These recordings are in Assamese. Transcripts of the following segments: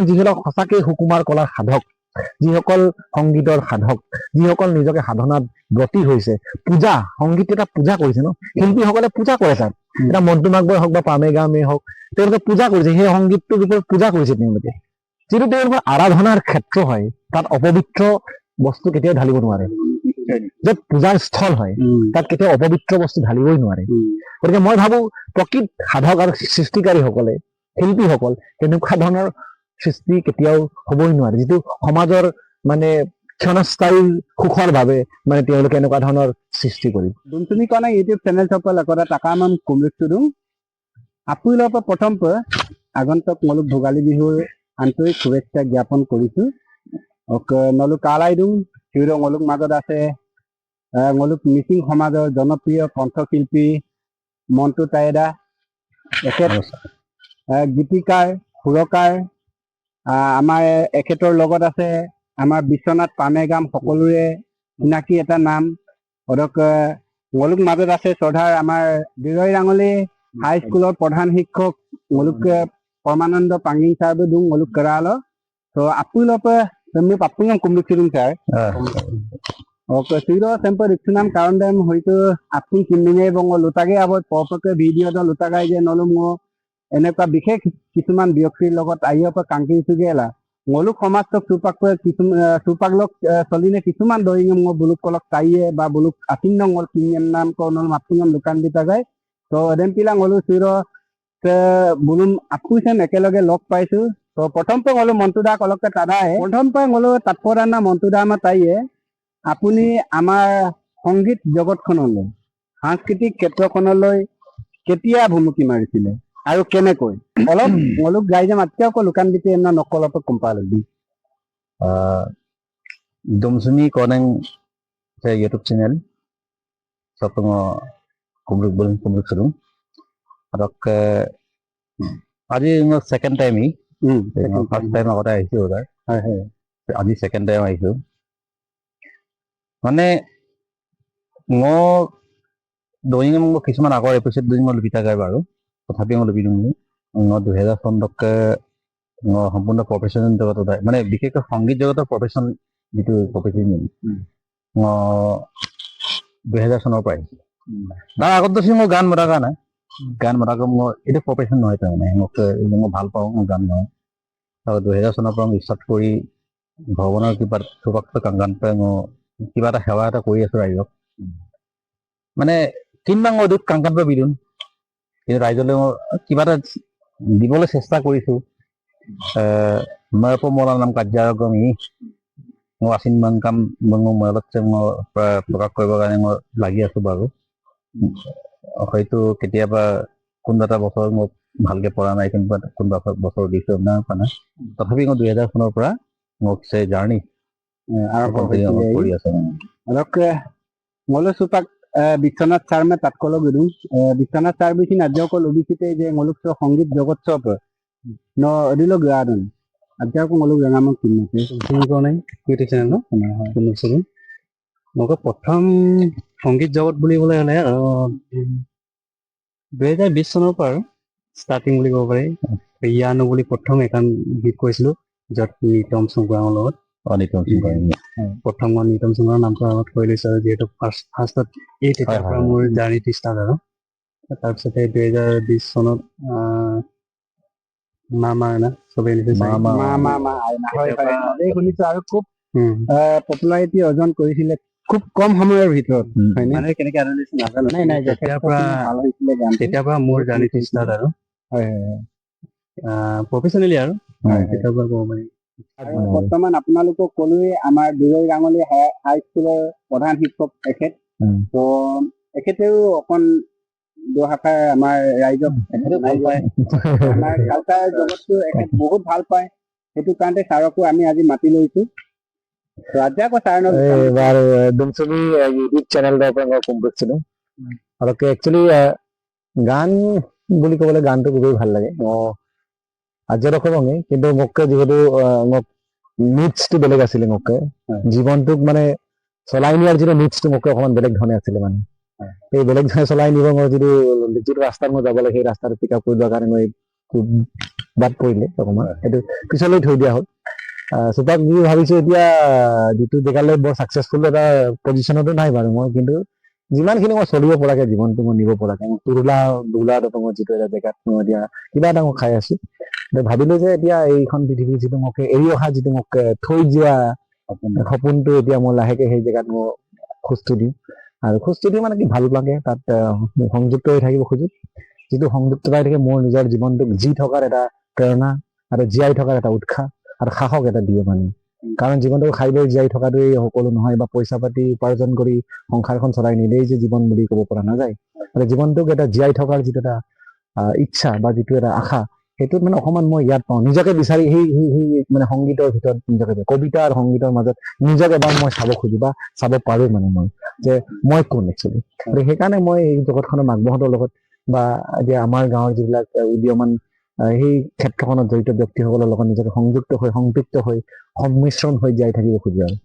যিসকল সঁচাকৈ সুকুমাৰ কলাৰ সাধক, যিসকল সংগীতৰ সাধক, যিসকল নিজকে সাধনাত ব্ৰতী হৈছে, পূজা, সংগীত এটা পূজা কৰিছে ন, শিল্পীসকলে পূজা কৰে তাত। এটা মন্টু মাগবই হওক বা পামে গামেই হওক, তেওঁলোকে পূজা কৰিছে, সেই সংগীতটোৰ ওপৰত পূজা কৰিছে তেওঁলোকে। যিটো তেওঁলোকৰ আৰাধনাৰ ক্ষেত্ৰ হয়, তাত অপবিত্ৰ বস্তু কেতিয়াও ঢালিব নোৱাৰে। য'ত পূজাৰ স্থল হয়, তাত কেতিয়াও অপবিত্ৰ বস্তু ঢালিবই নোৱাৰে। গতিকে মই ভাবো প্ৰকৃত সাধক আৰু সৃষ্টিকাৰীসকলে, শিল্পীসকল তেনেকুৱা ধৰণৰ সৃষ্টি কেতিয়াও হ'বই নোৱাৰে, যিটো সমাজৰ মানে ক্ষণস্থায়ী সুখৰ বাবে মানে তেওঁলোকে এনেকুৱা ধৰণৰ সৃষ্টি কৰিব। Dunsumi ko na YouTube channel sa pala ko na takamam kumlit tudung. Apoy lo pa prothom pa আগন্তুক নলুক ভোগালী বিহুৰ আন্তৰিক শুভেচ্ছা জ্ঞাপন কৰিছো। নলুক কালাই দুং সিউৰ নলুক মাজত আছে নলুক মিচিং সমাজৰ জনপ্ৰিয় কণ্ঠশিল্পী মন্টু টাইডা, এখেত গীতিকাৰ, সুৰকাৰ। আমাৰ এখেতৰ লগত আছে আমাৰ বিশ্বনাথ পামেগাম, সকলোৰে চিনাকি এটা নাম। অধক নলুক মাজত আছে শ্ৰদ্ধাৰ আমাৰ বিৰৈ ৰাঙলী হাইস্কুলৰ প্ৰধান শিক্ষক নলুক পৰমানন্দ পাঙ্গিং সাহেব দুং নলুক কেৰালা। তো আপুই লোপে তুমি পাপুং কুমলুক সিদুং স্যার ওকে সিরো সেম্পল ইকসুনাম কারণ দেম হয়তো আপনি কিনদিনে এবং লুটাগে আবার পপকে ভিডিও দ লুটাগাই যে নলুম এনেকুৱা বিশেষ কিছুমান ব্যক্তিৰ লগত আহিব কাংকি সুগেলা মলুক সমাজক সুপাকলক চলিনে কিছুমান দৰিঙ বুলুক কলক তাইয়ে বা বুলুক আতিন নল কিনিয়াম নাম কনল মাপুঙম দোকান দিতা যায়। তো এদিন পিলা মলু সিরো বুলুম আপুইছেন একেলগে লগ পাইছো। তো প্ৰথম পে মলু মন্টুদা কলকে তাদায় প্ৰথম পে মলু তাৎপৰানা মন্টুদা আমা তাইয়ে আপুনি আমাৰ সংগীত জগতখনলৈ, সাংস্কৃতিক ক্ষেত্ৰখনলৈ কেতিয়া ভুমুকি মাৰিছিলে আৰু কেনেকৈ অলপ মলুক গাই যে মাত্ৰ আকৌ লুকান বিতে এনা নকলপ কম্পা লাগি Dunsumi ko ng sa YouTube channel sa tungo kumluk sadung. Adak আজি second time first time আগতে আহিছো ওদাৰ আজি second time আহিছো মানে মই দৈনিক মই কিছুমান আগৰ এপিসোড দুই মই লুকিতা গাই বাৰু তথাপি মই লুকি দিওঁ মই 2000 চনতকে মই সম্পূৰ্ণ প্ৰফেচনেল জগতত মানে বিশেষকৈ সংগীত জগতৰ প্ৰফেচন যিটো প্ৰফেচন মই 2000 চনৰ পৰা আহিছো। তাৰ আগত দেখি মই গান মতা নাই, গান মতাকৈ মই এইটো প্ৰফেচন নহয় তাৰমানে মই ভাল পাওঁ মই গান গাওঁ। আৰু 2000 চনৰ পৰা মই ষ্টাৰ্ট কৰি ভগৱানৰ কিবা সুৰক্ষা গান পাই মই কিবা এটা সেৱা এটা কৰি আছো ৰাইজক। মানে কিমান মই দুখ কাংকান পৰা বিদুন কিন্তু ৰাইজলৈ মই কিবা এটা দিবলৈ চেষ্টা কৰিছো। মই মৰাৰ নাম কাৰ্যাগমী মই আছিন মান কাম মই মোবাইলত মই প্ৰকাশ কৰিবৰ কাৰণে মই লাগি আছো বাৰু। হয়তো কেতিয়াবা কোনোবা এটা বছৰ মই ভালকে পৰা নাই, কোনোবা বছৰ দিছো না তথাপি মই 2000 চনৰ পৰা মোক জাৰ্ণি আৰম্ভ কৰি আছে। মলু সুপাক বিশ্বনাথ স্যার में तत्कलो गुदुं विश्वनाथ स्যার बिसिन आज्ञा को लुबिसिते जे मलुक संगीत जगत सब न अदिलो गादन आज्ञा को मलुक रंगाम किन्नते सुनि को নাই YouTube चैनल न শুনিছিলো। মকে প্ৰথম সংগীত জগত বুলিবলৈ হলে 2020 চনৰ পৰা ষ্টাৰ্টিং বুলি ক'ব পাৰি। ইয়ানো বুলি প্ৰথম এখন গীত কৈছিলো য'ত নিতম সংগ্ৰামৰ লগত প্ৰথম মই নিতম সংগ্ৰামৰ নামটো আগত কৈ লৈছো আৰু যিহেতু ফাৰ্ষ্টত এই তেতিয়াৰ পৰা মোৰ জাৰ্ণিটো ষ্টাৰ্ট আৰু তাৰপিছতে 2020 চনত মা চবেই শুনিছো আৰু খুব পপুলাৰিটি অৰ্জন কৰিছিলে খুব কম সময়ৰ ভিতৰত। মানে কেনেকে নাজানো তেতিয়াৰ পৰা মোৰ জাৰ্ণিটো ষ্টাৰ্ট আৰু প্ৰফেচনেলি আৰু তেতিয়াৰ পৰা ক'ব পাৰি। বৰ্তমান আপোনালোকক ক'লোৱে আমাৰ বিৰৈ ৰাঙলী হাইস্কুলৰ প্ৰধান শিক্ষক এখেত। তো এখেতেও অকণ দুহাষাৰ আমাৰ ৰাইজক আমাৰ কালচাৰ জগতটো এখেত বহুত ভাল পায়, সেইটো কাৰণতে ছাৰকো আমি আজি মাতি লৈছো। Dunsumi YouTube channel পৰা মই কম্পোজিছিলো আৰু একচুয়ালি গান বুলি ক'বলৈ গানটো খুবেই ভাল লাগে। আজি ৰকমে কিন্তু মোকে যিহেতু মোক নিডছটো বেলেগ আছিলে, মোকে জীৱনটোক মানে চলাই নিয়াৰ যিটো নিডছটো মোকে অকণমান বেলেগ ধৰণে আছিলে। মানে এই বেলেগ ধৰণে চলাই নিব মই যিটো ৰাস্তাত মই যাব লাগে সেই ৰাস্তাটো পিক আপ কৰিবৰ কাৰণে মই বাদ পৰিলে অকণমান, সেইটো পিছলৈ থৈ দিয়া হ'ল। চুপাক বুলি ভাবিছো এতিয়া যিটো জেগালৈ বৰ ছাকচেছফুল এটা পজিশ্যনতো নাই বাৰু মই, কিন্তু যিমানখিনি মই চলিব পৰাকে জীৱনটো মই নিব পৰাকে মই দোলা মই যিটো এটা জেগাত মই এতিয়া কিবা এটা মই খাই আছো, ভাবিলো যে এতিয়া এইখন পৃথিৱী যিটো মোক এৰি অহা যিটো মোক থৈ যোৱা সপোনটো এতিয়া মই লাহেকে সেই জেগাত মই খোজটো দিম। আৰু খোজটো দি মানে কি ভাল লাগে, তাত সংযুক্ত হৈ থাকিব খোজো, যিটো সংযুক্ততাই থাকে মোৰ নিজৰ জীৱনটোক জি থকাৰ এটা প্ৰেৰণা আৰু জীয়াই থকাৰ এটা উৎসাহ আৰু সাহস এটা দিয়ে মানে। কাৰণ জীৱনটো খাই লৈ জীয়াই থকাটোৱেই সকলো নহয়, বা পইচা পাতি উপাৰ্জন কৰি সংসাৰখন চলাই নিলেই যে জীৱন বুলি ক'ব পৰা নাযায়। আৰু জীৱনটোক এটা জীয়াই থকাৰ যিটো এটা ইচ্ছা বা যিটো এটা আশা, সেইটোত মানে অকণমান মই ইয়াত পাওঁ, নিজকে বিচাৰি সেই মানে সংগীতৰ ভিতৰত নিজকে, কবিতা আৰু সংগীতৰ মাজত নিজকে এবাৰ মই চাব খোজো বা চাব পাৰো মানে মই, যে মই কোন একচুৱেলি। সেইকাৰণে মই এই জগতখনৰ মাকবহঁতৰ লগত বা এতিয়া আমাৰ গাঁৱৰ যিবিলাক উদীয়মান সেই ক্ষেত্ৰখনত জড়িত ব্যক্তিসকলৰ লগত নিজকে সংযুক্ত হৈ সম্পৃক্ত হৈ সংমিশ্ৰণ হৈ জীয়াই থাকিব খোজো আৰু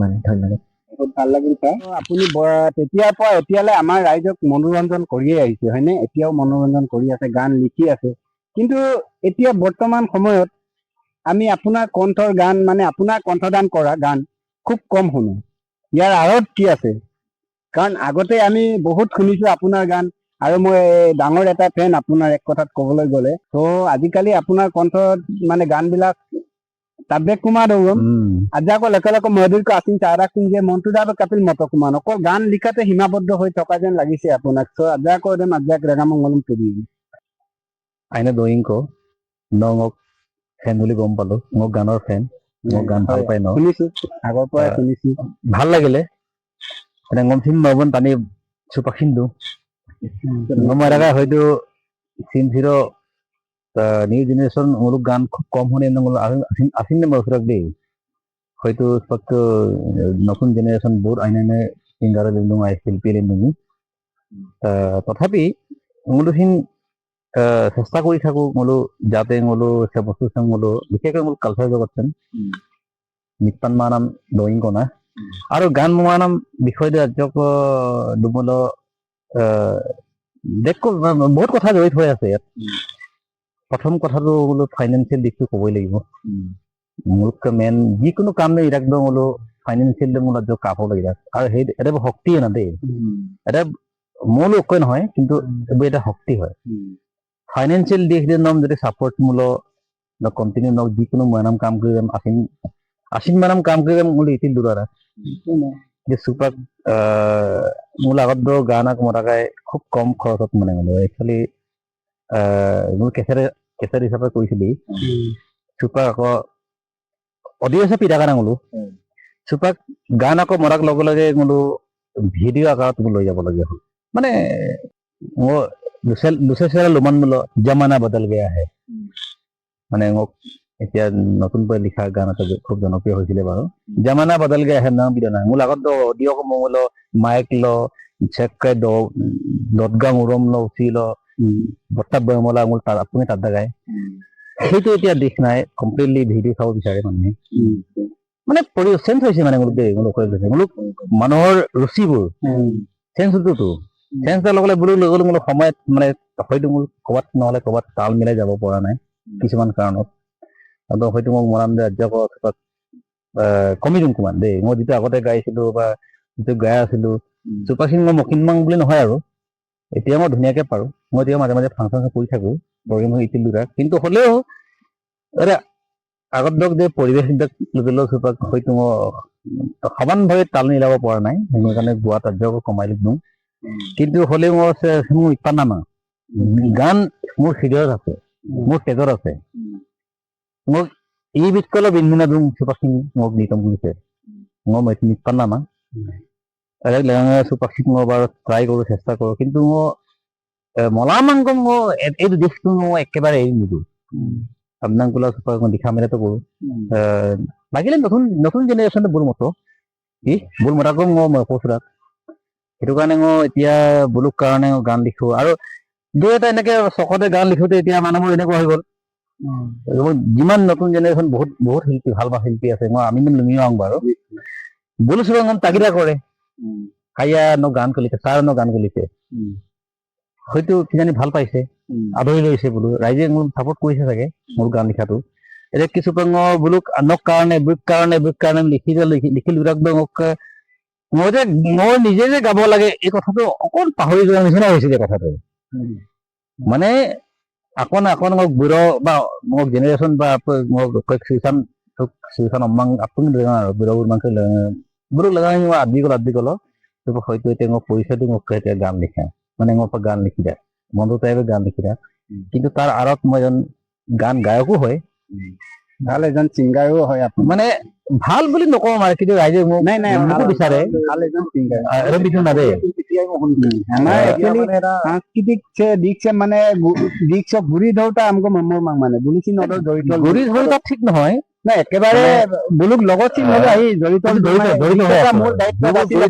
মানে। ধন্যবাদ। বহুত ভাল লাগিল ছাৰ। আপুনি তেতিয়াৰ পৰা এতিয়ালৈ আমাৰ ৰাইজক মনোৰঞ্জন কৰিয়ে আহিছে হয়নে? এতিয়াও মনোৰঞ্জন কৰি আছে, গান লিখি আছে, কিন্তু এতিয়া বৰ্তমান সময়ত আমি আপোনাৰ কণ্ঠৰ গান মানে আপোনাৰ কণ্ঠদান কৰা গান খুব কম শুনো। ইয়াৰ আঁৰত কি আছে? কাৰণ আগতে আমি বহুত শুনিছো আপোনাৰ গান, আৰু মই ডাঙৰ এটা ফেন আপোনাৰ, এক কথাত ক'বলৈ গ'লে। ত' আজিকালি আপোনাৰ কণ্ঠত মানে গানবিলাক Tabek Kumar dong, aja ko leka mobil ko asing cara kunje montu dapat kapil moto kumano ko gan likate himaboddo hoi থকা যেন লাগিছে আপোনাক। So aja ko dem aja rega mongolum tubi আইনে দয়িংক নঙক ফেন বুলি গম পালো, মোক গানৰ ফেন, মোক গান ভাল পাই ন, শুনিছো আগৰ পৰাই শুনিছো, ভাল লাগিলে মানে ngomsin নবন টানি সুপাখিন্দু নমরাগা হয়তো সিনজিরো নিউ জেনারেশন মুলুক গান খুব কম শুনে আসিন নাম্বার ফিরক দেই হয়তো ফক্ত নতুন জেনারেশন বহুত আইনে সিঙ্গারে লিন্দুং আই শিল্পী লিন্দুং তথাপি মুলুহিন চেষ্টা কৰি থাকো মোলো যাতে মোলো সে বস্তু চাং মোলো বিশেষকৈ মোলো কালচাৰ জগত চাং নিপান মানাম দয়িং কনা আৰু গান মানাম বিষয় ৰাজ্যক দুমলো দেখো বহুত কথা জড়িত হৈ আছে ইয়াত। প্ৰথম কথাটো বোলো ফাইনেন্সিয়েল দিশটো ক'বই লাগিব। মোলকে মেইন যিকোনো কাম নেই ৰাখব মোলো ফাইনেন্সিয়েল মোল ৰাজ্য কাপ হ'ব লাগিব, আৰু সেই এটা শক্তিয়ে না দেই, এটা মোলো একোৱে নহয়, কিন্তু এটা শক্তি হয়। ফাইনেন্সিয়েল দিশ দিয়ে নাম যদি সাপোর্ট মূলো কন্টিনিউ নাম যিকোনো মানাম কাম করে আসিন মানাম কাম করে মূল ইতিল দূরারা যে সুপার মূল আগত গান আক মরাগায় খুব কম খরচত মানে গেল একচুয়ালি মূল কেসার হিসাবে কৈছিলি সুপার আকৌ অডিও হিসাবে পিঠা গানা গলো সুপাক গান আকৌ মরাক লগে লগে গলো ভিডিও আকাৰত লৈ যাব লগীয়া হল। মানে दूसरे लुमान मुलो जमाना बदल गया है মানে মোক এতিয়া নতুনকৈ লিখা গান এটা খুব জনপ্ৰিয় হৈছিলে বাৰু, জামানা বদল গয়া হে নাম বিনা মূল আগত অডিঅ' কম লো মাইক লো চেক দদগাং উৰম লো উচি লো বৰ্তাব বমলা মূল তাত আপুনি তাত গায়, সেইটো এতিয়া দিশ নাই। কমপ্লিটলি ভিডিঅ' চাব বিচাৰে মানুহে, মানে চেঞ্জ হৈছে মানে মূল দেই মূল মানুহৰ ৰুচিবোৰ চেঞ্জ হতোতো চেঞ্জৰ লগে লগে মূল সময়ত মানে হয়তো মোৰ ক'ৰবাত নহ'লে ক'ৰবাত তাল মিলাই যাব পৰা নাই কিছুমান কাৰণত, আৰু হয়তো মোক মৰাণ ৰাজ্যক কমি দিম কিমান দেই। মই যিটো আগতে গাইছিলো বা যিটো গাই আছিলো চুপাৰখিনি মই মকিনমাং বুলি নহয় আৰু এতিয়া মই ধুনীয়াকে পাৰো। মই এতিয়া মাজে মাজে ফাংচন কৰি থাকো বৰগী মই ইতিল দুটা, কিন্তু হ'লেও আগত ধৰক যে পৰিৱেশ লৈ চুপাক হয়তো মই সমানভাৱে তাল মিলাব পৰা নাই, সেইকাৰণে গোৱা ৰাজ্যক কমাই দিওঁ। কিন্তু হ'লেও মোৰ ইচ্ছা নামা গান মোৰ হৃদয়ত আছে, মোৰ তেজত আছে। মোক এই বিৎকল বিন্দিনা দুং চুপাখিনি মোক নিতম কৰিছে মই নিপান নামা চুপাখিক মই বাৰু ট্ৰাই কৰো চেষ্টা কৰো, কিন্তু মই মলা মাংস মই এইটো দিশটো মই একেবাৰে এৰি নিদিওঁ। আপনাংকুলা চুপাক মই লিখা মেলাটো কৰো, লাগিলে নতুন জেনেৰেশ্যনটো বুল মতো বুল মতাকো মই কৈছো, সেইটো কাৰণে মই এতিয়া বুলুক কাৰণে গান লিখো। আৰু দুই এটা এনেকে চকতে গান লিখোতে এতিয়া মানুহবোৰ এনেকুৱা হৈ গ'ল, যিমান নতুন জেনেৰেশ্যন বহুত শিল্পী ভাল শিল্পী আছে, মই আমি লুমিয়াও বাৰু বুলু চুৰঙ্গম তাগিদা কৰে কাইয়া ন গান কলিছে ছাৰ ন গান কলিছে হয়তো কিজানি ভাল পাইছে আদৰি লৈছে বোলো ৰাইজে মোক ছাপোৰ্ট কৰিছে চাগে মোৰ গান লিখাটো এতিয়া কিছু বোলো আনক কাৰণে বুক কাৰণে লিখিলো মই যে মই নিজে যে গাব লাগে এই কথাটো অকণ পাহৰি যোৱাৰ নিচিনা হৈছিলে কথাটো মানে আকন মোক বুঢ়ো বা মোক জেনেৰেশ্যন বা মোক শ্ৰীচান অম্মাং আপুনি বুঢ়ো বুঢ়ো লগা আদি গ'ল হয়তো এতিয়া মোক পৰিচয়টো মোক এতিয়া গান লিখা মানে মোৰ পৰা গান লিখি দিয়া মনটো টাইপে গান লিখি দিয়া কিন্তু তাৰ আঁৰত মই এজন গান গায়কো হয় ভাল এজন ছিংগাৰো হয় আপুনি মানে ভাল বুলি নকওঁ মানে কিন্তু ৰাইজে মোক নাই নাই মোকো বিচাৰে ভাল এজন ছিংগাৰ আৰু বিচু নাদে আমাৰ एक्चुअली सांस्कृतिक से दिख से माने दिख से घुरी ধৰোতা আমগো মমৰ মাং মানে বুলিছি নদৰ জড়িত ঘূৰি ধৰোতা ঠিক নহয় না একেবাৰে বুলুক লগত চিন হলে আহি জড়িত জড়িত হৈ আছে মোৰ দায়িত্ব আছিল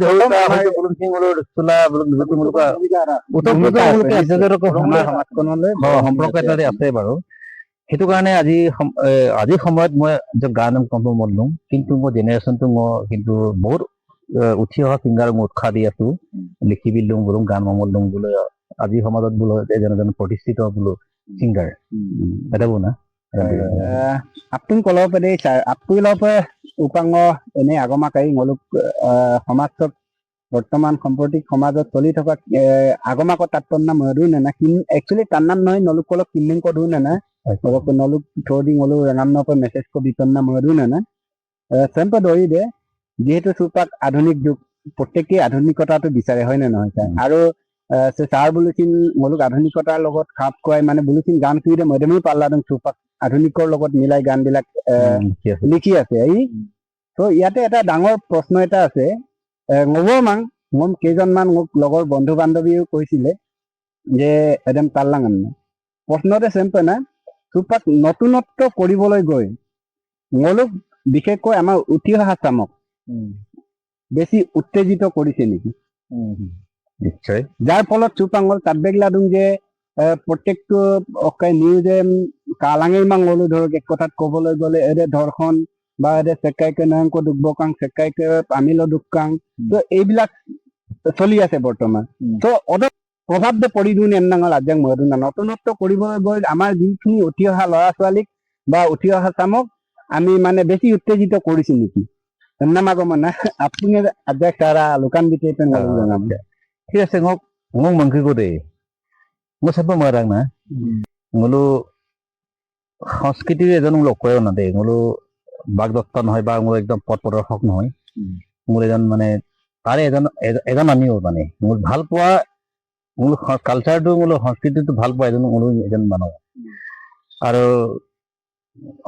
সমাজখনলৈ সম্পৰ্ক এটা আছে বাৰু সেইটো কাৰণে আজিৰ সময়ত মই গান কম্পোজ মন লওঁ কিন্তু মোৰ জেনেৰেশ্যনটো মই কিন্তু বহুত উঠি অহা ছিংগাৰক মই উৎসাহ দি আছো লিখিবি লওঁ বোলো গান মমল লওঁ বোলো আজিৰ সমাজত বোলো এজন প্ৰতিষ্ঠিত বোলো ছিংগাৰ এটা বোলো না apun kalau pada apun apa upang ini agama kai ngoluk সমাজত বৰ্তমান সাম্প্ৰতিক সমাজত চলি থকা আগমা ক তাৎপৰ্য মৰু না কিন একচুয়ালি তাৰ নাম নহয় নলুক কলক কিনিং কদু না অলপ নলুক থোডিং হলো নাম ন পৰ মেছেজ ক বিতন না মৰু না চেম্প দৰি দে যেহেতু সুপাক আধুনিক যুগ প্ৰত্যেকই আধুনিকতাটো বিচাৰে হয় না নহয় আৰু চাৰ বুলিচিন মলুক আধুনিকতাৰ লগত খাপ খুৱাই মানে বুলিচিন গান কিৰে মদমি পাল্লা দং সুপাক আধুনিকৰ লগত মিলাই গান বিলাক লিখি আছে এই তো ইয়াতে এটা ডাঙৰ প্ৰশ্ন এটা আছে নবমাং মম কেইজনমান মোক লগৰ বন্ধু বান্ধৱীও কৈছিলে যে একদম পাল্লাঙান প্ৰশ্নতে চেম্পে না সুপাক নতুনত্ব কৰিবলৈ গৈ মলুক বিশেষকৈ আমাৰ উঠি অহা চামক বেছি উত্তেজিত কৰিছে নেকি নিশ্চয় যাৰ ফলত চুপাঙল তাতবেগলা দুং যে প্ৰত্যেকটো নিউজে কালাঙেই মাংলো ধৰক এক কথাত ক'বলৈ গ'লে এৰে ধৰ্ষণ বা এৰে চেকাইকে নয়ংক দুখবকাং চেকাইকে আমিলো দুখকাং তো এইবিলাক চলি আছে বৰ্তমান তো অদক প্ৰভাৱ দে পৰি দিওঁ এনাঙল আজাং মৰু না নতুনত্ব কৰিবলৈ গৈ আমাৰ যিখিনি উঠি অহা ল'ৰা ছোৱালীক বা উঠি অহা চামক আমি মানে বেছি উত্তেজিত কৰিছো নেকি নামাগমন না আপুনি আজাক তাৰা লুকান বিতে পেন জনাম ঠিক আছে মোক মংকি কো দে মই চাব মাৰাং না মোলো সংস্কৃতিৰ এজন মোক কয়ও না দে মোলো বাগদত্তা নহয় বা মোৰ একদম পথ প্ৰদৰ্শক নহয় মোৰ এজন মানে তাৰে এজন আমিও মানে মোৰ ভাল পোৱা মোৰ কালচাৰটো মোৰ সংস্কৃতিটো ভাল পোৱা এজন মানুহ আৰু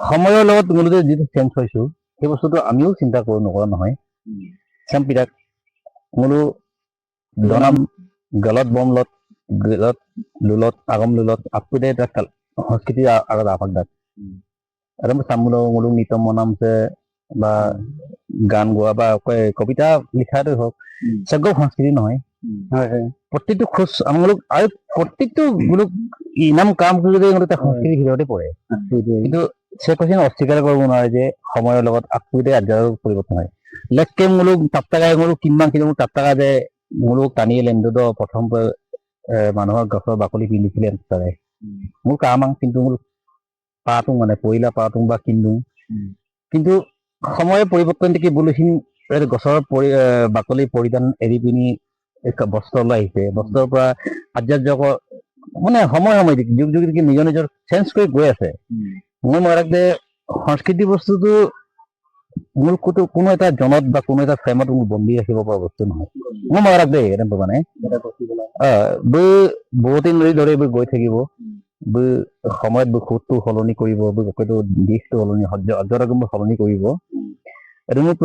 সময়ৰ লগত মোৰ যিটো চেঞ্জ হৈছো সেই বস্তুটো আমিও চিন্তা কৰো নকৰা নহয় চেম্পিৰাক মোলো জনাম গলত বমলত গলত লুলত আগম লুলত আপুদে এটা সংস্কৃতিৰ আগত আপাকদাত আৰু মই চামুলো মোলো নিতম মনামছে বা গান গোৱা বা কবিতা লিখাটো হওক সব সংস্কৃতি নহয় প্ৰত্যেকটো খোজ আমালোক আৰু প্ৰত্যেকটো বোলো ইনাম কাম কৰিলে এটা সংস্কৃতিৰ ভিতৰতে পৰে কিন্তু সে কৈছে অস্বীকাৰ কৰিব নোৱাৰে যে সময়ৰ লগত আপুদে আজাৰো পৰিৱৰ্তন হয় লেখকে মোলোক তাপ্তাগাই মোলোক কিমান কিন্তু তাপ্তাগা যে মোলোক টানিয়ে লেন্দুদ প্ৰথম মানুহৰ গছৰ বাকলি পিন্ধিছিলে তাৰে মোৰ কাম কিন্তু মোৰ পাতো মানে পইলা পাতো বা কিন্দু কিন্তু সময়ৰ পৰিৱৰ্তন দেখি বুলিখিনি গছৰ বাকলি পৰিধান এৰি পিনি বস্ত্ৰলৈ আহিছে বস্ত্ৰৰ পৰা আচাৰ্যক মানে সময় যুগ যুগ দেখি নিজৰ নিজৰ চেঞ্জ কৰি গৈ আছে মই মৰাক যে সংস্কৃতি বস্তুটো মোৰ কোনো এটা জনত বা কোনো এটা ফ্ৰেমত মোৰ বন্দী ৰাখিব পৰা বস্তু নহয় মই মৰাক দেই এনেকুৱা মানে বহুত দিন ধৰি গৈ থাকিব সময়ত সুৰটো সলনি কৰিব হয়তো দিশটো সলনি অৰ্জৰকম সলনি কৰিব এইটো মোক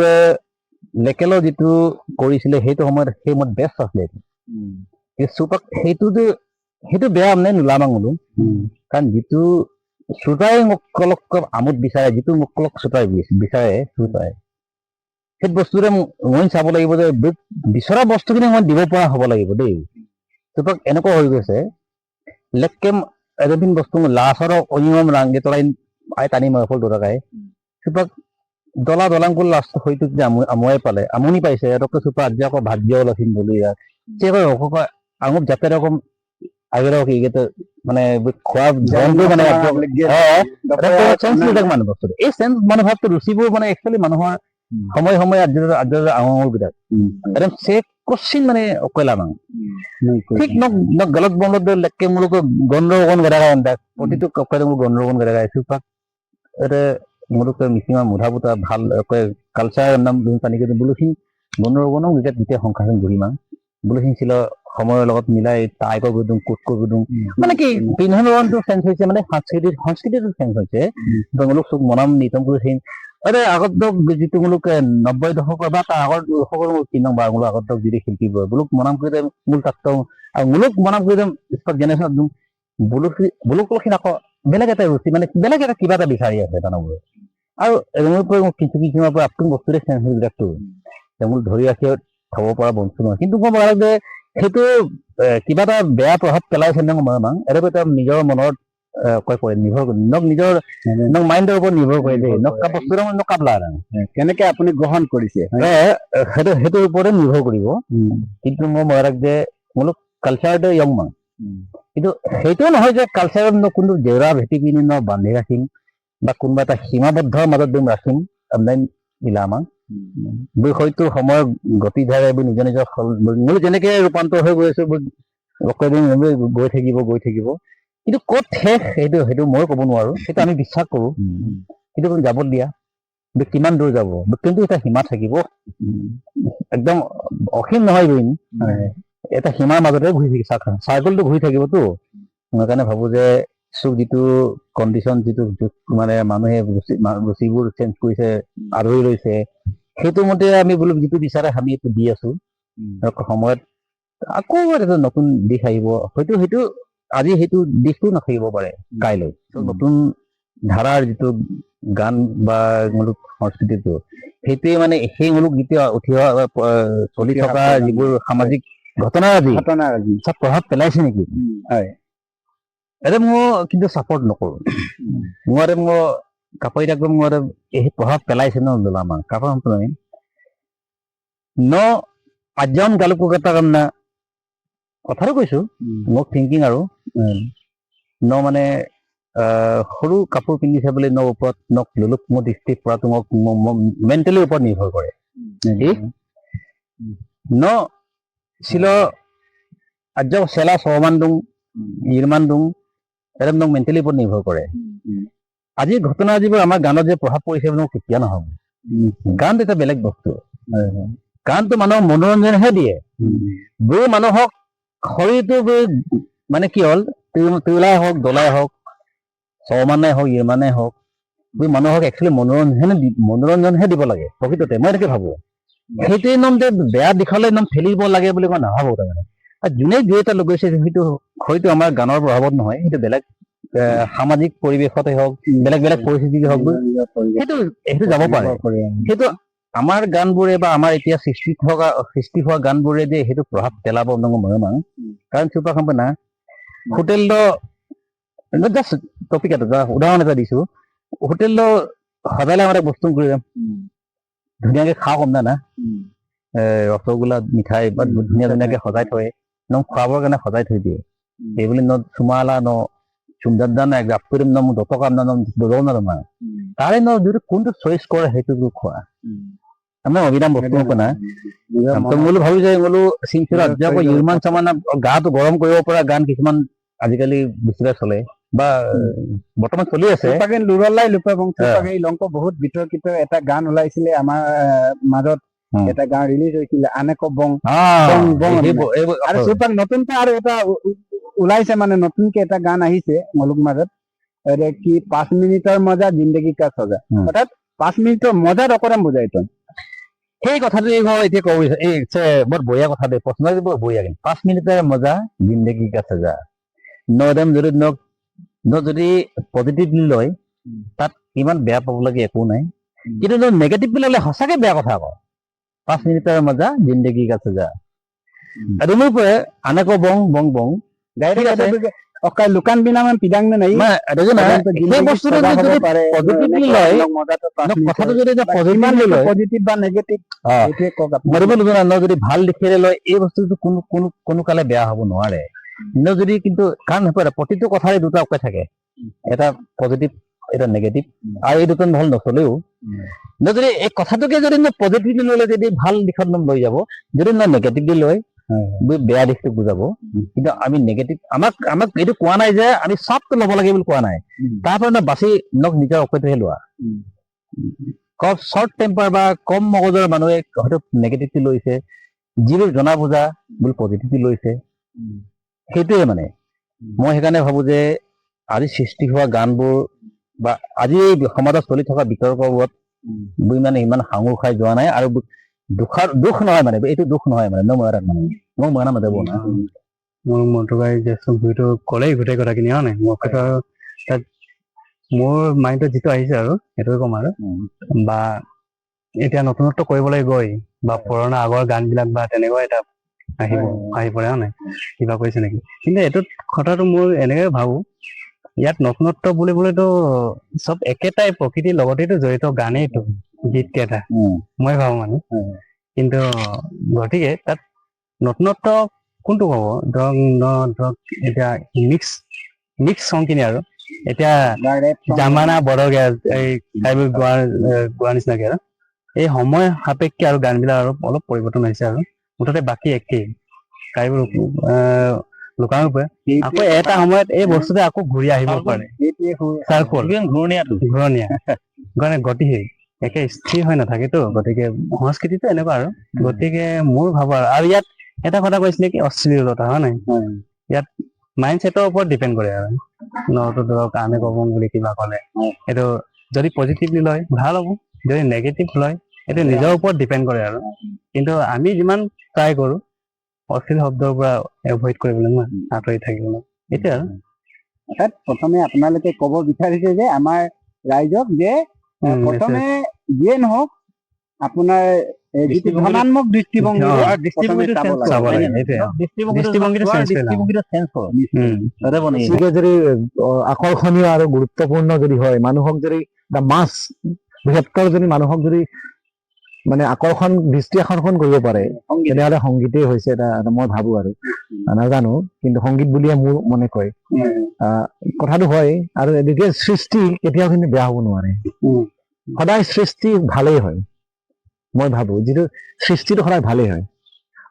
লেকেলৰ যিটো কৰিছিলে সেইটো সময়ত সেই সময়ত বেষ্ট আছিলে চুপাক সেইটো বেয়া মানে নোলামাঙলো কাৰণ যিটো শ্ৰোতাই মোকলক আমোদ বিচাৰে যিটো মোকলক শ্ৰোতাই বিচাৰে শ্ৰোতাই সেই বস্তুৰে মই চাব লাগিব যে বিচৰা বস্তুখিনি মই দিব পৰা হ'ব লাগিব দেই চুপাক এনেকুৱা হৈ গৈছে লেককে এদিন বস্তু লাচৰ অনিয়ম ৰাংগে তলাই আই টানি মফল দৰকাই চুপাক দলা দলাংকুল লাষ্ট হয়তো আমুৱাই পালে আমনি পাইছে এটকে চুপা আজি আকৌ ভাত দিয়াও লাচিন বলি ইয়াত আঙুক যাতে ৰকম আগেও এইকেইটা মানে খোৱা ধৰণটো মানে চেঞ্জ হৈ থাকে মানে বস্তুটো এই চেঞ্জ মনোভাৱটো ৰুচিবোৰ মানে একচুৱেলি মানুহৰ সময় সময় আদ্য আঙুল বিলাক একদম চেক কোশ্চিন মানে অকলা mang ঠিক nok galat bonod do lekke muluk gondrogon gara anda প্রতিটো কক্ষে মূল গণরোগন gara সুপাক এটা muluk মিসিমা মুধাবুতা ভাল কালচার নাম পানিকে বুলুখিন গণরোগনক যেতিয়া যেতিয়া সংখ্যাজন ঘূৰি mang বুলুখিন ছিল সময়ৰ লগত মিলাই টাইপ গুদুং কোট গুদুং মানে কি বিনহৰণটো চেঞ্জ হৈছে মানে সংস্কৃতিটো চেঞ্জ হৈছে বাংলোক সুখ মনাম নিতম কৰিছিল আৰে আগত যিটো মুলুক 90 দশকৰ বা তাৰ আগৰ দশকৰ তিন নম্বৰ বাংলো আগত যিটো শিল্পীবোৰ বুলুক মনাম কৰি মূল তাত্ত্ব আৰু মুলুক মনাম কৰি স্পক জেনেৰেশ্যন বুলুকলখিন আকৌ বেলেগ এটা ৰুচি মানে বেলেগ এটা কিবা এটা বিচাৰি আছে তানবোৰ আৰু এজনৰ পৰা কিছু কিছুমাৰ পৰা আপুনি বস্তুৰে চেঞ্জ হৈ যাকটো তেওঁলোক ধৰি ৰাখি থব পৰা বস্তু নহয় কিন্তু ক'ব লাগে যে সেইটো কিবা এটা বেয়া প্ৰভাৱ পেলাইছে নে মই মাং এটা নিজৰ মনৰ কৈ পৰে নিৰ্ভৰ কৰি নিজৰ মাইণ্ডৰ ওপৰত নিৰ্ভৰ কৰি দেই বস্তুৰ নকাবলা কেনেকে আপুনি গ্ৰহণ কৰিছে সেইটোৰ ওপৰতে নিৰ্ভৰ কৰিব কিন্তু মই মহাৰাজ যে মোলোক কালচাৰটো ইয়ং মাং কিন্তু সেইটোও নহয় যে কালচাৰত কোনটো জেওৰা ভেটি পিনি বান্ধি ৰাখিম বা কোনোবা এটা সীমাবদ্ধৰ মাজত ৰাখিম আপোনাৰ মিলামাং হয়তো সময়ৰ গতিধাৰে নিজৰ নিজৰ মোৰ যেনেকে ৰূপান্তৰ হৈ গৈ আছো গৈ থাকিব কিন্তু ক'ত শেষ সেইটো মই ক'ব নোৱাৰো সেইটো আমি বিশ্বাস কৰো কিন্তু যাব দিয়া কিমান দূৰ যাব কিন্তু এটা সীমা থাকিব একদম অসীম নহয় এটা সীমাৰ মাজতে ঘূৰি থাকি চাইকেলটো ঘূৰি থাকিবতো মই কাৰণে ভাবো যে যিটো কণ্ডিশ্যন যিটো মানে মানুহে ৰুচিবোৰ চেঞ্জ কৰিছে আদৰি লৈছে সেইটো মতে আমি বোলো যিটো বিচাৰে আমি এইটো দি আছো সময়ত আকৌ এটা নতুন দিশ আহিব হয়তো সেইটো আজি সেইটো দিশটো নাথাকিব পাৰে কাইলৈ নতুন ধাৰাৰ যিটো গান বা মূলক সংস্কৃতিটো সেইটোৱে মানে সেই মূলক যেতিয়া উঠি চলি থকা যিবোৰ সামাজিক ঘটনাৰাজি চব প্ৰভাৱ পেলাইছে নেকি হয় এটা মই কিন্তু ছাপৰ্ট নকৰো মই কাপড় মই এই প্ৰভাৱ পেলাইছে ন আমাৰ কাপড় ন আজন গালুকো এটা কাম না কথাটো কৈছো মোক থিংকিং আৰু মানে সৰু কাপোৰ পিন্ধিছে বুলি ওপৰত লোলোক মোৰ দৃষ্টিত পৰাটো মোক মেণ্টেলিৰ ওপৰত নিৰ্ভৰ কৰে ছিল আজ চেলা ছমান দুং ইৰমান দুং এটা মোক মেণ্টেলিৰ ওপৰত নিৰ্ভৰ কৰে আজিৰ ঘটনা যিবোৰ আমাৰ গানত যে প্ৰভাৱ পৰিছে বুলি মোক কেতিয়া নহ'ব গান এটা বেলেগ বস্তু গানটো মানুহক মনোৰঞ্জনহে দিয়ে গৈ মানুহক শৰীৰটো গৈ মানে কি হ'ল তোলাই হওক দলাই হওক ছমানে হওক ইৰমানে হওক গৈ মানুহক একচুৱেলি মনোৰঞ্জনহে দিব লাগে প্ৰকৃততে মই এনেকে ভাবো সেইটোৱে নাম যে বেয়া দিশলৈ নাম ঠেলিব লাগে বুলি মই নাভাবো তাৰমানে আৰু যোনে দুই এটা লগ গৈছে সেইটো হয়তো আমাৰ গানৰ প্ৰভাৱত নহয় সেইটো বেলেগ সামাজিক পৰিৱেশতে হওক বেলেগ বেলেগ পৰিস্থিতি হওক সেইটো যাব পাৰে সেইটো আমাৰ গানবোৰে বা আমাৰ এতিয়া সৃষ্টি হোৱা গানবোৰে যে সেইটো প্ৰভাৱ পেলাব মই মানো কাৰণ চুপা খাম্পনা হোটেল জাষ্ট টপিক এটা উদাহৰণ এটা দিছো হোটেল সদায় আমাৰ বস্তু কৰি যাম ধুনীয়াকে খাওঁ কম না ৰসগোল্লা মিঠাই বা ধুনীয়া ধুনীয়াকে সজাই থয় খোৱাবৰ কাৰণে সজাই থৈ দিয়ে সেইবুলি চুমালা চুমদান গ্ৰাফ কৰিম মোৰ দটকা দৰও না তাৰে যিটো কোনটো চইচ কৰে সেইটো খোৱা আমাৰ অবিৰাম বস্তু না বোলো ভাবি যায় বোলো ইমান চামান গাটো গৰম কৰিব পৰা গান কিছুমান আজিকালি বেছিভাগ চলে বা বৰ্তমান চলি আছে লুৰলাই লংক বহুত বিতৰ্কিত এটা গান ওলাইছিলে আমাৰ মাজত এটা গান ৰিলিজ হৈছিলে আনেক বং আৰু চুপাক নতুনকে আৰু এটা ওলাইছে মানে নতুনকে এটা গান আহিছে মলুক মাজত কি 5 মিনিটৰ মজা জিন্দগী কা সজা অৰ্থাৎ 5 মিনিটৰ মজা অকৰাম বুজাই তই সেই কথাটো এতিয়া কব বিচাৰে বৰ বঢ়িয়া কথা দেই প্ৰশ্ন বৰ বঢ়িয়া কিন্তু 5 মিনিটৰ মজা জিন্দগী কা সজা যদি পজিটিভলি লয় তাত ইমান বেয়া পাব লাগে একো নাই কিন্তু নেগেটিভ বিলালে সঁচাকে বেয়া কথা আকৌ 5 মিনিটৰ মজা জিন্দগী কা সজা আৰু মোৰ পৰা আনেক বং বং বং লুকান বিনা মান পিদাং নে নাই সেই বস্তুটো যদি পজিটিভলি লয় কথাটো যদি পজিটিভ বা নেগেটিভ যদি ভাল দিশেৰে লয় এই বস্তুটো কোনো কালে বেয়া হ'ব নোৱাৰে যদি কিন্তু কাৰণ প্ৰতিটো কথাৰে দুটা উপায় থাকে, এটা পজিটিভ এটা নেগেটিভ, আৰু এই দুটা ভাল নচলেও যদি এই কথাটোকে যদি পজিটিভলি ললে যদি ভাল দিশত লৈ যাব, যদি নেগেটিভলি লয় বেয়া দিশটো বুজাব। কিন্তু আমি নেগেটিভ আমাক এইটো কোৱা নাই যে আমি চবটো ল'ব লাগে বুলি কোৱা নাই, তাৰ পৰা বাচি নিজৰ অকৈটোহে লোৱা। শ্বৰ্ট টেম্পাৰ বা কম মগজৰ মানুহে হয়তো নেগেটিভটো লৈছে, যিবোৰ জনা বুজা বুলি পজিটিভটো লৈছে। সেইটোৱে মানে মই সেইকাৰণে ভাবো যে আজি সৃষ্টি হোৱা গানবোৰ বা আজি এই সমাজত চলি থকা বিতৰ্কবোৰত মানে ইমান সাঙুৰ খাই যোৱা নাই, আৰু দুখ নহয় মানে এইটো দুখ নহয় মানে মোক মৰা নাযাব না। মোৰ মনটোবাই ভিডিঅ'টো ক'লেই গোটেই কথাখিনি হয় নাই, মোৰ কথা তাত মোৰ মাইণ্ডত যিটো আহিছে আৰু সেইটোৱে ক'ম আৰু বা এতিয়া নতুনত্ব কৰিবলৈ গৈ বা পুৰণা আগৰ গান বিলাক বা তেনেকুৱা এটা আহি পৰে হয় নাই, কিবা কৈছে নেকি। কিন্তু এইটোত কথাটো মোৰ এনেকে ভাবো, ইয়াত নতুনত্ব বুলিবলেতো চব একেটাই প্ৰকৃতিৰ লগতেতো জড়িত গানেইতো গীত কেইটা মই ভাবো মানে। কিন্তু গতিকে তাত নতুনত্ব কোনটো কব, ধৰক এতিয়া মিক্স চংখিনি আৰু এতিয়া জামানা বদল এই গোৱাৰ নিচিনাকে আৰু এই সময় সাপেক্ষে আৰু গান বিলাক আৰু অলপ পৰিৱৰ্তন হৈছে, আৰু মুঠতে বাকী একেই কাইবোৰ লোকানোপে আকৌ এটা সময়ত এই বস্তুটো আকৌ ঘূৰি আহিব পাৰে, ঘূৰণীয়া মানে গতিশীল একে স্থিৰ হৈ নাথাকেতো। গতিকে সংস্কৃতিটো এনেকুৱা আৰু গতিকে মোৰ ভাবো আৰু ইয়াত এটা কথা কৈছিলে কি অশ্লীলতা হয় নাই, ইয়াত মাইণ্ড ছেটৰ ওপৰত ডিপেণ্ড কৰে আৰু নতো ধৰক আমি কব বুলি কিবা ক'লে এইটো যদি পজিটিভলি লয় ভাল হ'ব, যদি নেগেটিভ লয় এইটো নিজৰ ওপৰত ডিপেণ্ড কৰে আৰু। কিন্তু আমি যিমান ট্ৰাই কৰো অশ্লীল শব্দৰ পৰা এভইড কৰিবলৈ আঁতৰি থাকিবলৈ, এইটোৱে আৰু। অৰ্থাৎ প্ৰথমে আপোনালোকে ক'ব বিচাৰিছে যে আমাৰ ৰাইজক যে প্ৰথমে যিয়ে নহওক আপোনাৰ যিটো ধনাত্মক যদি আকৰ্ষণীয় আৰু গুৰুত্বপূৰ্ণ যদি হয়, মানুহক যদি মাছ বৃহত্তৰ যদি মানুহক যদি মানে দৃষ্টি আকৰ্ষণ কৰিব পাৰে, তেনেহলে সংগীতেই হৈছে এটা মই ভাবো আৰু নাজানো, কিন্তু সংগীত বুলিয়ে মোৰ মনে কয় কথাটো হয়। আৰু দ্বিতীয় সৃষ্টি কেতিয়াও কিন্তু বেয়া হ'ব নোৱাৰে, সদায় সৃষ্টি ভালেই হয় মই ভাবো, যিটো সৃষ্টিটো সদায় ভালেই হয়,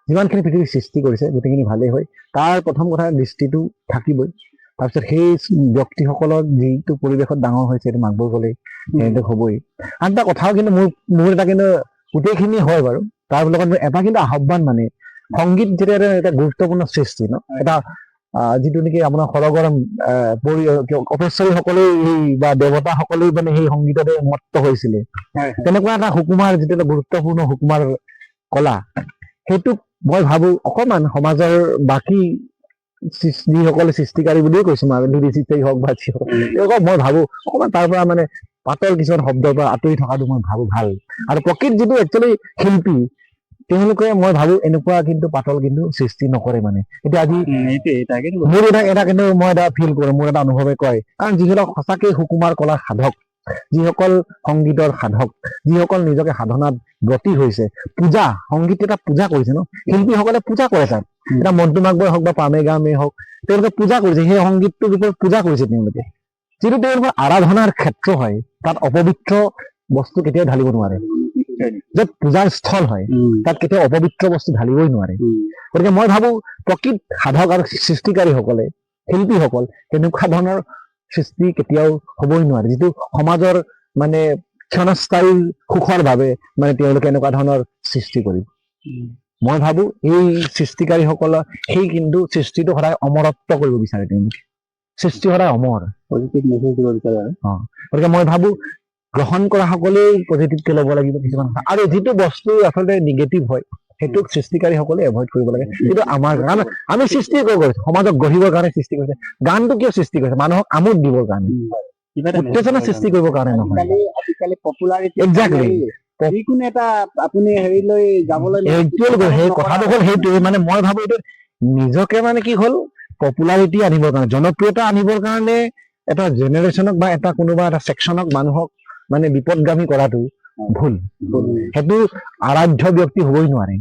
যিমানখিনি পৃথিৱীৰ সৃষ্টি কৰিছে গোটেইখিনি ভালেই হয়। তাৰ প্ৰথম কথা দৃষ্টিটো থাকিবই, তাৰপিছত সেই ব্যক্তিসকলৰ যিটো পৰিৱেশত ডাঙৰ হৈছে সেইটো মাকবোৰ গ'লে সেইটো হ'বই। আন এটা কথাও কিন্তু মোৰ এটা কিন্তু গোটেইখিনি হয় বাৰু, তাৰ লগত মোৰ এটা কিন্তু আহ্বান মানে সংগীত যেতিয়া এটা গুৰুত্বপূৰ্ণ সৃষ্টি ন, এটা যিটো নেকি আপোনাৰ সৰগৰ অপেশ্বৰী সকলেই বা দেৱতা সকলেই মানে সেই সংগীততে মত্ত হৈছিলে, তেনেকুৱা এটা সুকুমাৰ যিটো এটা গুৰুত্বপূৰ্ণ সুকুমাৰ কলা, সেইটোক মই ভাবো অকমান সমাজৰ বাকী যিসকলে সৃষ্টিকাৰী বুলিয়ে কৈছো মই হওক বা তেওঁলোকক মই ভাবো অকমান তাৰ পৰা মানে পাতল কিছুমান শব্দৰ পৰা আঁতৰি থকাটো মই ভাবো ভাল। আৰু প্ৰকৃত যিটো একচুৱেলি শিল্পী তেওঁলোকে মই ভাবো এনেকুৱা কিন্তু পাতল কিন্তু সৃষ্টি নকৰে মানে। এতিয়া আজি মোৰ এটা কিন্তু মই এটা ফিল কৰো, মোৰ এটা অনুভৱে কয়, কাৰণ যিসকল সঁচাকে সুকুমাৰ কলাৰ সাধক, যিসকল সংগীতৰ সাধক, যিসকল নিজকে সাধনাত ব্ৰতী হৈছে, পূজা সংগীত এটা পূজা কৰিছে ন, শিল্পীসকলে পূজা কৰে তাত, এটা মন্টু মাগবই হওক বা পামে গামে হওক, তেওঁলোকে পূজা কৰিছে, সেই সংগীতটোৰ ওপৰত পূজা কৰিছে তেওঁলোকে, যিটো তেওঁলোকৰ আৰাধনাৰ ক্ষেত্ৰ হয়, তাত অপবিত্ৰ বস্তু কেতিয়াও ঢালিব নোৱাৰে। য'ত পূজাৰ স্থল হয় তাত কেতিয়াও অপবিত্ৰ বস্তু ঢালিবই নোৱাৰে। গতিকে মই ভাবো প্ৰকৃত সাধক আৰু সৃষ্টিকাৰীসকলে, শিল্পীসকল তেনেকুৱা ধৰণৰ সৃষ্টি কেতিয়াও হ'বই নোৱাৰে, যিটো সমাজৰ মানে ক্ষণস্থায়ী সুখৰ বাবে মানে তেওঁলোকে এনেকুৱা ধৰণৰ সৃষ্টি কৰিব। মই ভাবো এই সৃষ্টিকাৰীসকলৰ সেই কিন্তু সৃষ্টিটো সদায় অমৰত্ব কৰিব বিচাৰে, তেওঁলোকে সৃষ্টি সদায় অমৰ, গতিকে মই ভাবো গ্ৰহণ কৰা সকলেই পজিটিভকে ল'ব লাগিব কিছুমান কথা, আৰু যিটো বস্তু আচলতে নিগেটিভ হয় সেইটোক সৃষ্টিকাৰীসকলে এভইড কৰিব লাগে। কিন্তু আমাৰ গান আমি সৃষ্টি কৰিছো, সমাজক গঢ়িবৰ কাৰণে সৃষ্টি কৰিছে, গানটো কিয় সৃষ্টি কৰিছে, মানুহক আমোদ দিবৰ কাৰণে, উত্তেজনা সৃষ্টি কৰিবৰ কাৰণে নহয়। আজিকালি পপুলাৰিটি একজেক্টলি যিকোনো এটা আপুনি হেৰি লৈ যাবলৈ সেই কথাটো হ'ল সেইটোৱে, মানে মই ভাবো এইটো নিজকে মানে কি হ'ল পপুলাৰিটি আনিবৰ কাৰণে, জনপ্ৰিয়তা আনিবৰ কাৰণে এটা জেনেৰেশ্যনক বা এটা কোনোবা এটা ছেকশ্যনক মানুহক মানে বিপদগামী কৰাটো ভুল। সেইটো আৰাধ্য ব্যক্তি হ'বই নোৱাৰে,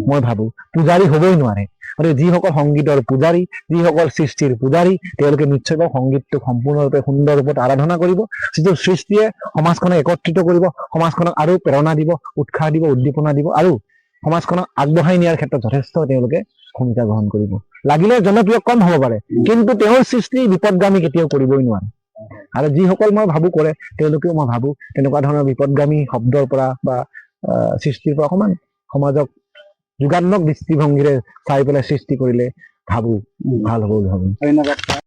মই ভাবো পূজাৰী হ'বই নোৱাৰে। গতিকে যিসকল সংগীতৰ পূজাৰী, যিসকল সৃষ্টিৰ পূজাৰী, তেওঁলোকে নিশ্চয়কৈ সংগীতটোক সম্পূৰ্ণৰূপে সুন্দৰ ৰূপত আৰাধনা কৰিব, যিটো সৃষ্টিয়ে সমাজখনক একত্ৰিত কৰিব, সমাজখনক আৰু প্ৰেৰণা দিব, উৎসাহ দিব, উদ্দীপনা দিব আৰু সমাজখনক আগবঢ়াই নিয়াৰ ক্ষেত্ৰত যথেষ্ট তেওঁলোকে ভূমিকা গ্ৰহণ কৰিব। লাগিলে জনপ্ৰিয় কম হ'ব পাৰে, কিন্তু তেওঁৰ সৃষ্টি বিপদগামী কেতিয়াও কৰিবই নোৱাৰে। আৰু যিসকল মই ভাবো কৰে, তেওঁলোকেও মই ভাবো তেনেকুৱা ধৰণৰ বিপদগামী শব্দৰ পৰা বা সৃষ্টিৰ পৰা অকণমান সমাজক যোগাত্মক দৃষ্টিভংগীৰে চাই পেলাই সৃষ্টি কৰিলে ভাবো ভাল হ'ব বুলি ভাবো। ধন্যবাদ ছাৰ।